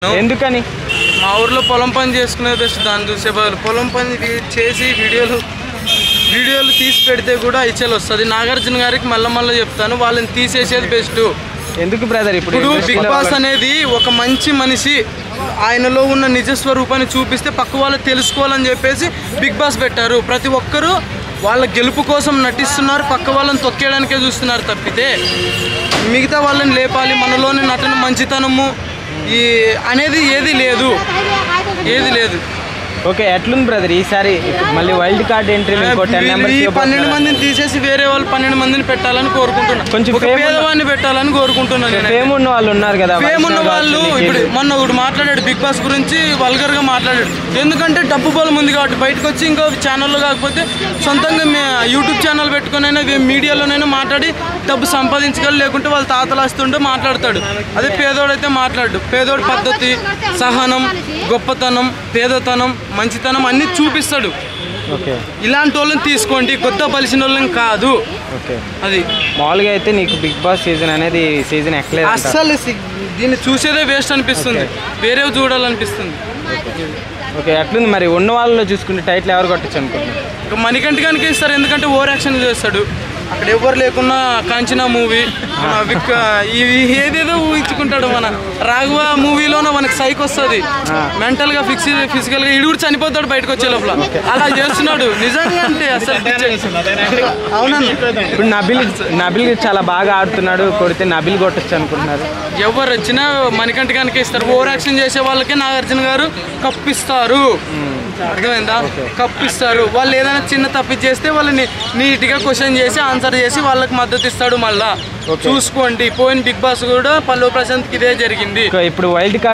ఎందుకని మా ఊర్లో పొలం పని చేసుకునే బెస్ట్ దాన్ని చూసే బదులు పొలం పని చేసి వీడియోలు తీసి పెడితే కూడా ఇచ్చేలు వస్తుంది. నాగార్జున గారికి మళ్ళీ చెప్తాను, వాళ్ళని తీసేసేది బెస్ట్. ఎందుకు బ్రదర్? ఇప్పుడు బిగ్ బాస్ అనేది ఒక మంచి మనిషి, ఆయనలో ఉన్న నిజస్వరూపాన్ని చూపిస్తే పక్క వాళ్ళు తెలుసుకోవాలని చెప్పేసి బిగ్ బాస్ పెట్టారు. ప్రతి ఒక్కరూ వాళ్ళ గెలుపు కోసం నటిస్తున్నారు, పక్క వాళ్ళని తొక్కేయడానికే చూస్తున్నారు తప్పితే మిగతా వాళ్ళని లేపాలి, మనలోని నటన మంచితనము అనేది ఏది లేదు. ఓకే, ఎట్లుంది బ్రదర్ ఈసారి? మళ్ళీ వైల్డ్ కార్డ్ ఎంట్రీ 12 మందిని తీసేసి వేరే వాళ్ళు 12 మందిని పెట్టాలని కోరుకుంటున్నాను. కొంచెం పేదవాడిని పెట్టాలని కోరుకుంటున్నాను. ఫేమ్ ఉన్న వాళ్ళు ఉన్నారు కదా, ఫేమ్ ఉన్న వాళ్ళు ఇప్పుడు మొన్న ఒకటి మాట్లాడాడు బిగ్ బాస్ గురించి, వల్గర్ గా మాట్లాడాడు. ఎందుకంటే డబ్బు బలం ఉంది కాబట్టి బయటకు వచ్చి ఇంకో ఛానల్లో కాకపోతే సొంతంగా యూట్యూబ్ ఛానల్ పెట్టుకునైనా మీడియాలోనైనా మాట్లాడి డబ్బు సంపాదించగలరు, లేకుంటే వాళ్ళ తాతలు వస్తుంటే మాట్లాడతాడు. అదే పేదోడైతే మాట్లాడు. పేదోడి పద్ధతి, సహనం, గొప్పతనం, పేదతనం, మంచితనం అన్ని చూపిస్తాడు. ఓకే, ఇలాంటి వాళ్ళని తీసుకోండి, కొత్త పలిసిన వాళ్ళని కాదు. ఓకే, అది మామూలుగా అయితే నీకు బిగ్ బాస్ సీజన్ అనేది సీజన్ ఎక్కలేదు, అస్సలు దీన్ని చూసేదే వేస్ట్ అనిపిస్తుంది, వేరేవి చూడాలనిపిస్తుంది. ఓకే, ఎట్లుంది మరి? ఉన్న వాళ్ళలో చూసుకుంటే టైటిల్ ఎవరు కొట్టచ్చు అనుకుంటున్నారు? ఇక మణికంఠగానికి ఇస్తారు, ఎందుకంటే ఓవర్ యాక్షన్ చేస్తాడు. అక్కడ ఎవరు లేకున్నా కాంచనా మూవీ ఏదేదో ఊహించుకుంటాడు. మన రాఘవ మూవీలోనూ మనకి సైక్ వస్తుంది, మెంటల్ గా ఫిజికల్ గా ఇడుగురు చనిపోతాడు బయటకు వచ్చే లోపల. అలా చేస్తున్నాడు నిజంగా, అంటే అసలు అవునండి. ఇప్పుడు నబిల్ చాలా బాగా ఆడుతున్నాడు, కొడితే నబిల్ కొట్టచ్చు అనుకుంటున్నారు. ఎవరు వచ్చినా మణికంఠగానికి ఇస్తారు. ఓవర్ యాక్షన్ చేసే వాళ్ళకే నాగార్జున గారు కప్పిస్తారు, అర్థమైందా? కప్పిస్తారు. వాళ్ళు ఏదైనా చిన్న తప్పు చేస్తే వాళ్ళని నీట్గా క్వశ్చన్ చేసి ఆన్సర్ చేసి వాళ్ళకి మద్దతు ఇస్తాడు. మళ్ళా చూసుకోండి, పోయిన బిగ్ బాస్ కూడా పల్లవి ప్రశాంత్కి ఇదే జరిగింది. ఇప్పుడు వైల్డ్ కార్డ్